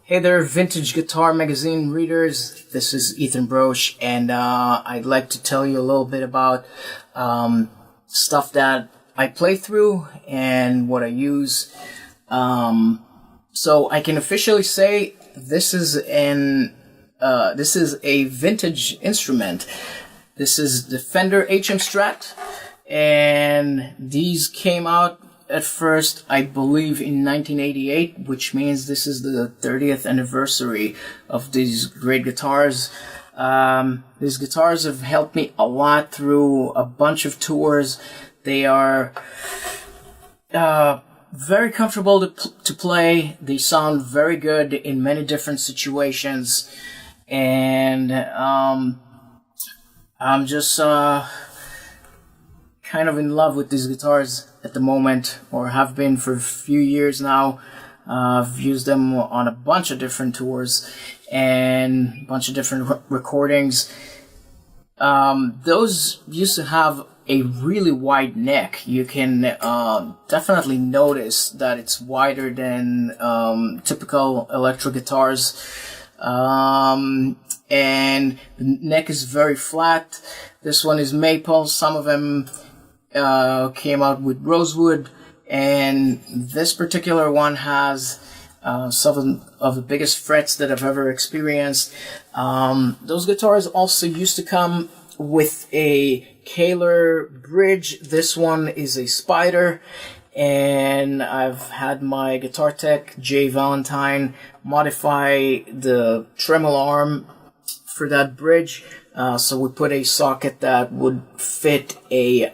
Hey there, Vintage Guitar Magazine readers. This is Ethan Brosh, and I'd like to tell you a little bit about stuff that I play through and what I use. So I can officially say this is a vintage instrument. This is the Fender HM Strat, and these came out at first, I believe, in 1988, which means this is the 30th anniversary of these great guitars. These guitars have helped me a lot through a bunch of tours. They are very comfortable to play. They sound very good in many different situations. And I'm just kind of in love with these guitars at the moment, or have been for a few years now. I've used them on a bunch of different tours and a bunch of different recordings. Those used to have a really wide neck. You can definitely notice that it's wider than typical electric guitars. And the neck is very flat. This one is maple. Some of them came out with rosewood, and this particular one has some of the biggest frets that I've ever experienced. Those guitars also used to come with a Kahler bridge. This one is a Spider, and I've had my guitar tech Jay Valentine modify the tremolo arm for that bridge. So we put a socket that would fit a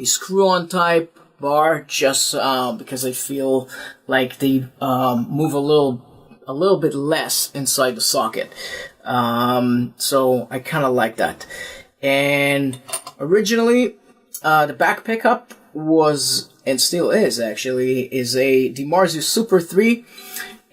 screw-on type bar, just because I feel like they move a little bit less inside the socket. So I kind of like that. And originally, the back pickup was, and still is actually, is a DiMarzio Super 3.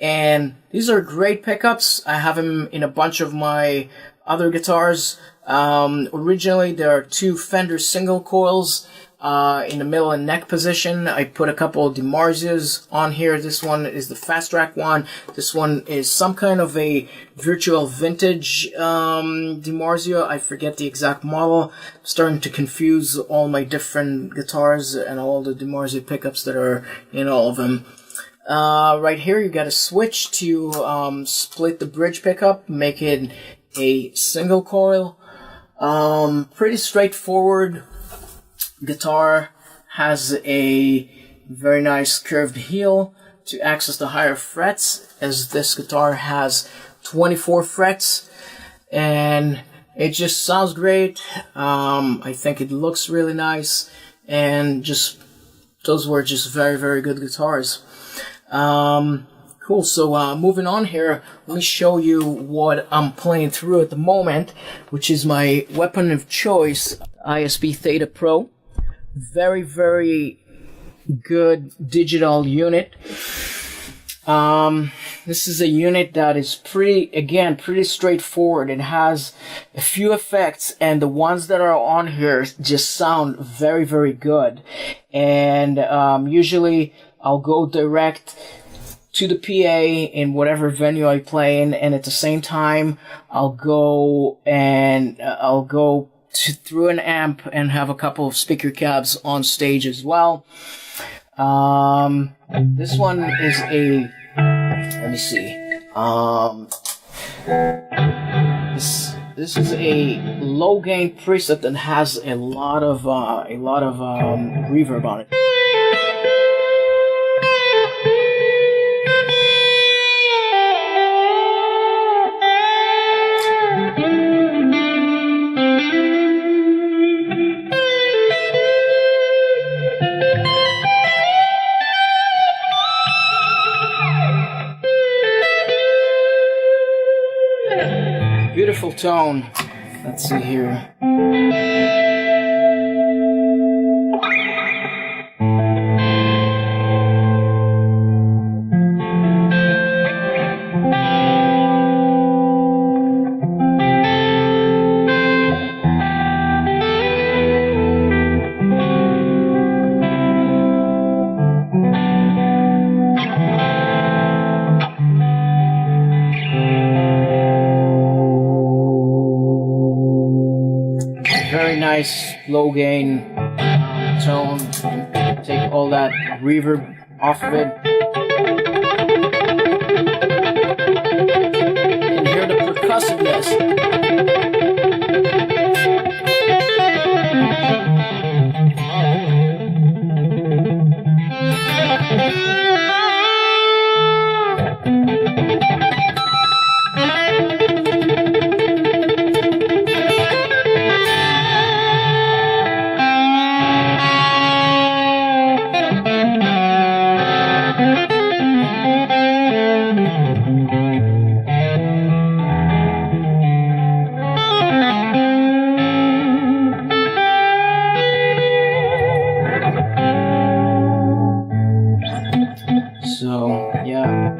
And these are great pickups. I have them in a bunch of my other guitars. Originally, there are two Fender single coils in the middle and neck position. I put a couple of DiMarzios on here. This one is the Fast Track one. This one is some kind of a virtual vintage DiMarzio. I forget the exact model. I'm starting to confuse all my different guitars and all the DiMarzio pickups that are in all of them. Right here, you got a switch to split the bridge pickup, make it a single coil. Pretty straightforward guitar. Has a very nice curved heel to access the higher frets, as this guitar has 24 frets, and it just sounds great. I think it looks really nice, and just those were just very, very good guitars. Cool. So moving on here, let me show you what I'm playing through at the moment, which is my weapon of choice, ISP Theta Pro. Very, very good digital unit. This is a unit that is pretty straightforward. It has a few effects, and the ones that are on here just sound very, very good. And usually I'll go direct to the PA in whatever venue I play in, and at the same time I'll go through an amp and have a couple of speaker cabs on stage as well. This one is a, let me see. This is a low gain preset that has a lot of reverb on it. Beautiful tone. Let's see here. Very nice low gain tone. Take all that reverb off of it. You can hear the percussiveness. So yeah,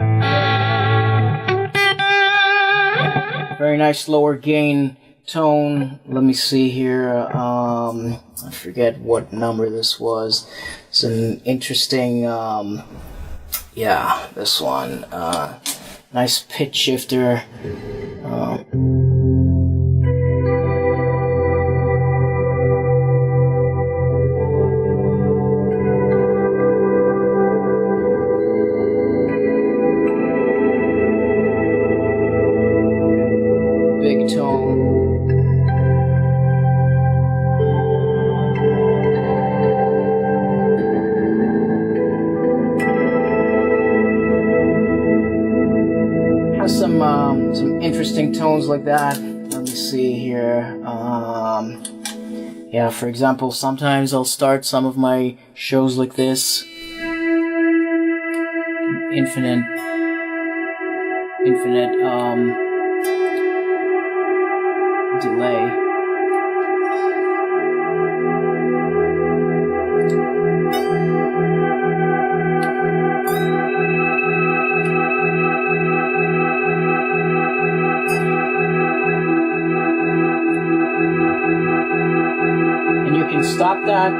very nice lower gain tone. Let me see here. I forget what number this was. It's an interesting. Yeah, this one. Nice pitch shifter. Big tone. Has some interesting tones like that. Let me see here. Yeah, for example, sometimes I'll start some of my shows like this. Infinite delay. And you can stop that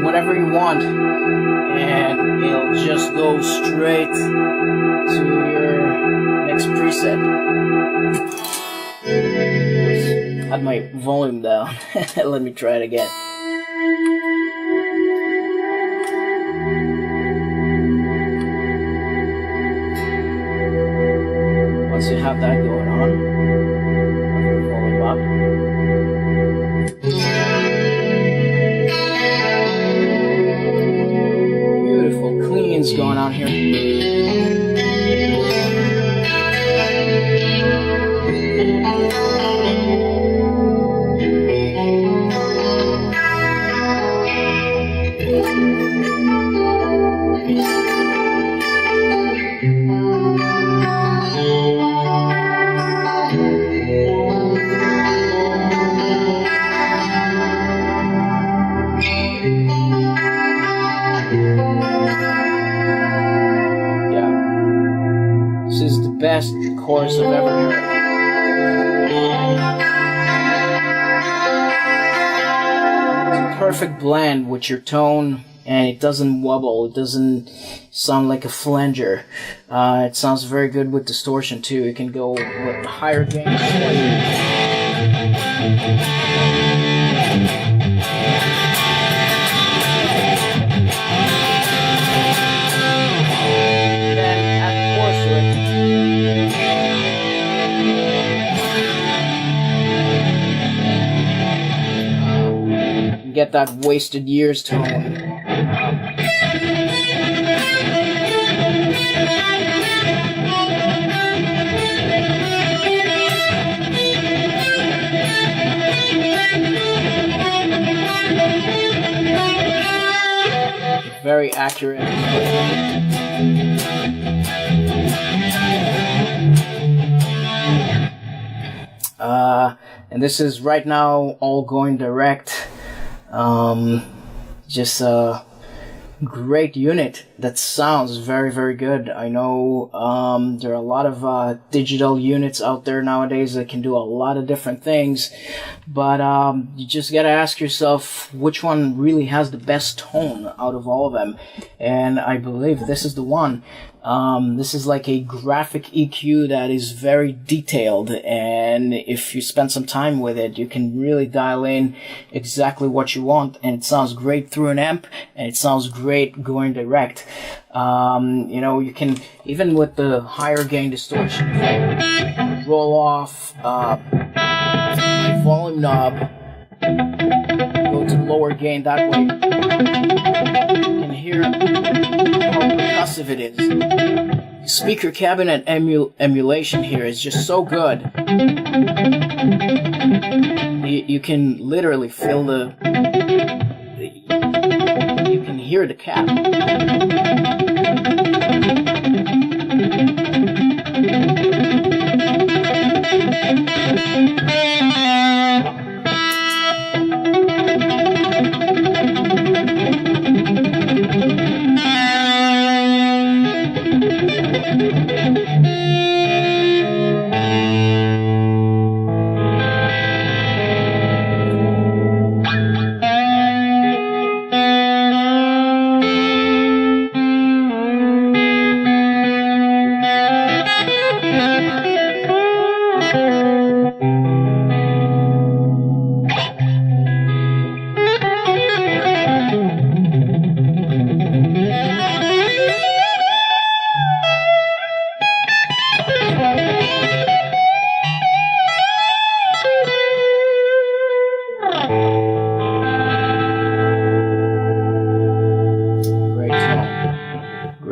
whenever you want, and it'll just go straight to your next preset. Had my volume down. Let me try it again. Once you have that going on, volume up. Beautiful cleans going on here. This is the best chorus I've ever heard. It's a perfect blend with your tone, and it doesn't wobble. It doesn't sound like a flanger. It sounds very good with distortion too. You can go with higher gain distortion. Get that wasted years tone. Very accurate. And this is right now all going direct. Just a great unit that sounds very, very good. I know there are a lot of digital units out there nowadays that can do a lot of different things, but you just gotta ask yourself which one really has the best tone out of all of them, and I believe this is the one. This is like a graphic EQ that is very detailed, and if you spend some time with it, you can really dial in exactly what you want, and it sounds great through an amp, and it sounds great going direct. You know, you can, even with the higher gain distortion, roll off my volume knob, go to lower gain that way. You can hear how percussive it is. Speaker cabinet emulation here is just so good. You can literally feel you can hear the cap.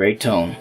Great tone.